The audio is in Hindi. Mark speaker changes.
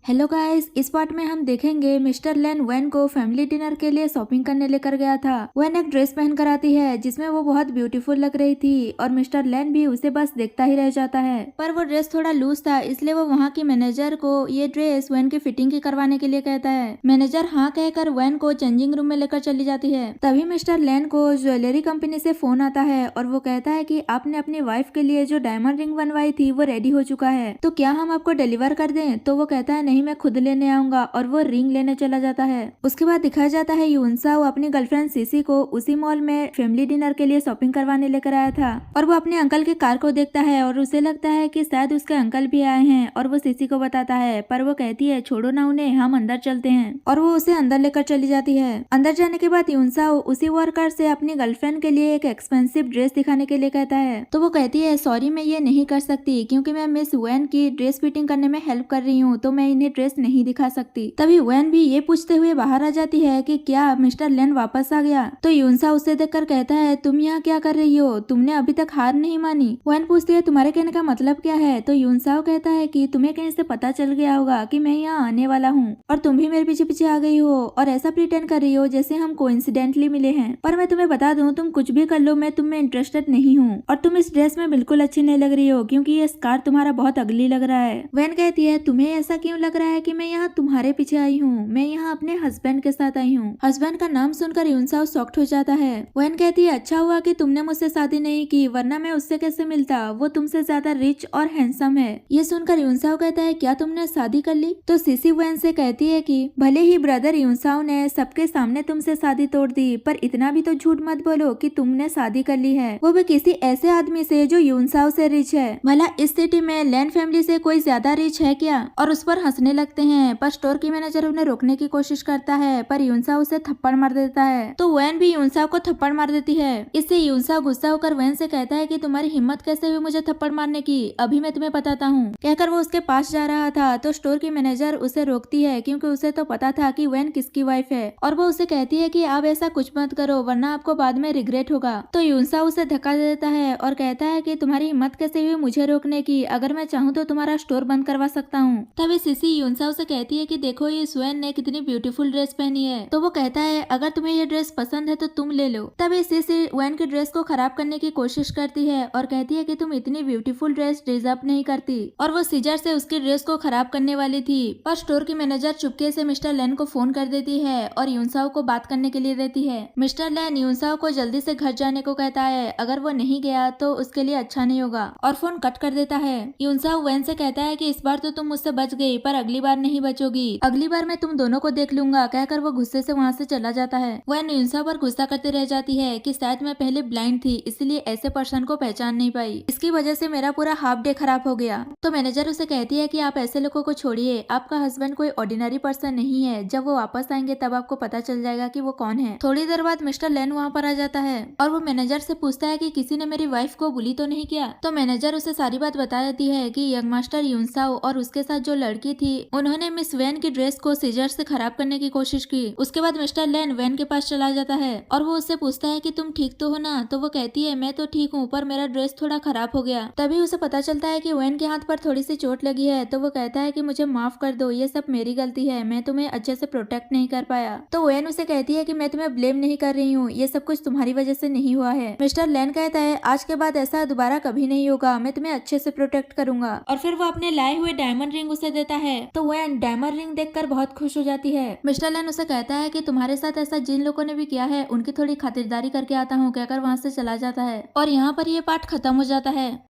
Speaker 1: हेलो गाइस, इस पार्ट में हम देखेंगे मिस्टर लेन वैन को फैमिली डिनर के लिए शॉपिंग करने लेकर गया था। वैन एक ड्रेस पहन कर आती है जिसमें वो बहुत ब्यूटीफुल लग रही थी और मिस्टर लेन भी उसे बस देखता ही रह जाता है। पर वो ड्रेस थोड़ा लूज था, इसलिए वो वहाँ की मैनेजर को ये ड्रेस वैन की फिटिंग की करवाने के लिए कहता है। मैनेजर हाँ कहकर वैन को चेंजिंग रूम में लेकर चली जाती है। तभी मिस्टर लेन को ज्वेलरी कंपनी से फोन आता है और वो कहता है कि आपने अपनी वाइफ के लिए जो डायमंड रिंग बनवाई थी वो रेडी हो चुका है, तो क्या हम आपको डिलीवर कर दें? तो वो कहता है नहीं, मैं खुद लेने आऊंगा, और वो रिंग लेने चला जाता है। उसके बाद दिखाया जाता है यूनसाओ अपनी गर्लफ्रेंड सीसी को उसी मॉल में फैमिली डिनर के लिए शॉपिंग करवाने लेकर आया था और वो अपने अंकल की कार को देखता है और उसे लगता है कि शायद उसके अंकल भी आए हैं और वो सीसी को बताता है, पर वो कहती है छोड़ो ना उन्हें, हम अंदर चलते हैं, और वो उसे अंदर लेकर चली जाती है। अंदर जाने के बाद यूनसाओ उसी वर्कर से अपनी गर्लफ्रेंड के लिए एक एक्सपेंसिव ड्रेस दिखाने के लिए कहता है, तो वो कहती है सॉरी, मैं ये नहीं कर सकती क्योंकि मैं मिस वैन की ड्रेस फिटिंग करने में हेल्प कर रही हूँ, तो मैं इन्हें ड्रेस नहीं दिखा सकती। तभी वैन भी ये पूछते हुए बाहर आ जाती है कि क्या मिस्टर लेन वापस आ गया? तो यूनसा उसे देखकर कहता है तुम यहाँ क्या कर रही हो, तुमने अभी तक हार नहीं मानी। वैन पूछती है तुम्हारे कहने का मतलब क्या है? तो यूनसाओ कहता है कि तुम्हें कहीं से पता चल गया होगा कि मैं यहाँ आने वाला हूँ और तुम भी मेरे पीछे पीछे आ गई हो और ऐसा प्रिटेंड कर रही हो जैसे हम कोइंसिडेंटली मिले हैं। पर मैं तुम्हें बता दूं, तुम कुछ भी कर लो, मैं तुम में इंटरेस्टेड नहीं हूँ और तुम इस ड्रेस में बिल्कुल अच्छी नहीं लग रही हो क्योंकि ये स्कार्फ तुम्हारा बहुत अगली लग रहा है। वैन कहती है तुम्हें ऐसा क्यों लग रहा है कि मैं यहाँ तुम्हारे पीछे आई हूँ? मैं यहाँ अपने हस्बैंड के साथ आई हूँ। हस्बैंड का नाम सुनकर यूनसाओ शॉक्ड हो जाता है। वैन कहती है अच्छा हुआ कि तुमने मुझसे शादी नहीं की, वरना मैं उससे कैसे मिलता, वो तुमसे ज्यादा रिच और हैंडसम है। ये सुनकर यूनसाओ कहता है क्या तुमने शादी कर ली? तो सीसी वैन से कहती है कि भले ही ब्रदर यूनसाओ ने सबके सामने तुमसे शादी तोड़ दी, पर इतना भी तो झूठ मत बोलो कि तुमने शादी कर ली है, वो भी किसी ऐसे आदमी से जो यूनसाओ से रिच है। भला इस सिटी में लैन फैमिली से कोई ज्यादा रिच है क्या? और उस पर हंसने लगते हैं, पर स्टोर की मैनेजर उन्हें रोकने की कोशिश करता है, पर यूनसाओ उसे थप्पड़ मार देता है। तो वैन भी यूनसाओ को थप्पड़ मार देती है। इससे यूनसाओ गुस्सा होकर वैन से कहता है कि तुम्हारी हिम्मत कैसे हुई मुझे थप्पड़ मारने की, अभी मैं तुम्हें बताता हूँ। कहकर वो उसके पास जा रहा था तो स्टोर की मैनेजर उसे रोकती है क्योंकि उसे तो पता था कि वैन किसकी वाइफ है, और वो उसे कहती है कि आप ऐसा कुछ मत करो वरना आपको बाद में रिग्रेट होगा। तो यूनसाओ उसे धक्का दे देता है और कहता है कि तुम्हारी हिम्मत कैसे हुई मुझे रोकने की, अगर मैं चाहूँ तो तुम्हारा स्टोर बंद करवा सकता हूँ। तभी सीसी यूनसाओ से कहती है कि देखो ये वैन ने कितनी ब्यूटीफुल ड्रेस पहनी है। तो वो कहता है अगर तुम्हें ये ड्रेस पसंद है तो तुम ले लो। तभी सीसी वैन की ड्रेस को खराब करने की कोशिश करती है और कहती है कि तुम इतनी ब्यूटीफुल ड्रेस डिजर्व नहीं करती, और वो सीजर से उसकी ड्रेस को खराब करने वाली थी। पर स्टोर की मैनेजर चुपके से मिस्टर लेन को फोन कर देती है और यूनसाओ को बात करने के लिए देती है। मिस्टर लेन यूनसाओ को जल्दी से घर जाने को कहता है, अगर वो नहीं गया तो उसके लिए अच्छा नहीं होगा, और फोन कट कर देता है। यूनसाओ वैन से कहता है कि इस बार तो तुम मुझसे बच गई, पर अगली बार नहीं बचोगी, अगली बार मैं तुम दोनों को देख लूंगा, कहकर वो गुस्से से वहाँ से चला जाता है। वैन यूनसाओ पर गुस्सा करती रह जाती है कि शायद मैं पहले ब्लाइंड थी इसलिए ऐसे पर्सन को पहचान नहीं पाई, इसकी वजह से मेरा पूरा हाफ डे खराब हो गया। तो मैनेजर उसे कहती है कि आप ऐसे लोगों को छोड़िए, आपका हस्बैंड कोई ऑर्डिनरी पर्सन नहीं है, जब वो वापस आएंगे तब आपको पता चल जाएगा कि वो कौन है। थोड़ी देर बाद मिस्टर लेन वहाँ पर आ जाता है और वो मैनेजर से पूछता है कि किसी ने मेरी वाइफ को बुली तो नहीं किया। तो मैनेजर उसे सारी बात बता देती है कि यंग मास्टर यूनसाओ और उसके साथ जो लड़की थी उन्होंने मिस वैन की ड्रेस को सीजर से खराब करने की कोशिश की। उसके बाद मिस्टर लेन वैन के पास चला जाता है और वो उससे पूछता है कि तुम ठीक तो हो ना? तो वो कहती है मैं तो ठीक हूँ, पर मेरा ड्रेस थोड़ा खराब हो गया। तभी उसे पता चलता है कि वैन के हाथ पर थोड़ी सी चोट लगी है, तो वो कहता है कि मुझे माफ कर दो, ये सब मेरी गलती है, मैं तुम्हें अच्छे से प्रोटेक्ट नहीं कर पाया। तो वैन उसे कहती है कि मैं तुम्हें ब्लेम नहीं कर रही हूँ, ये सब कुछ तुम्हारी वजह से नहीं हुआ है। मिस्टर लेन कहता है आज के बाद ऐसा दोबारा कभी नहीं होगा, मैं तुम्हें अच्छे से प्रोटेक्ट करूंगा, और फिर वो अपने लाए हुए डायमंड रिंग उसे देता है। तो वैन डायमंड रिंग देखकर बहुत खुश हो जाती है। मिस्टर लेन उसे कहता है कि तुम्हारे साथ ऐसा जिन लोगों ने भी किया है उनकी थोड़ी खातिरदारी करके आता हूँ, कहकर वहाँ से चला जाता है और यहाँ पर ये पार्ट खत्म हो जाता है।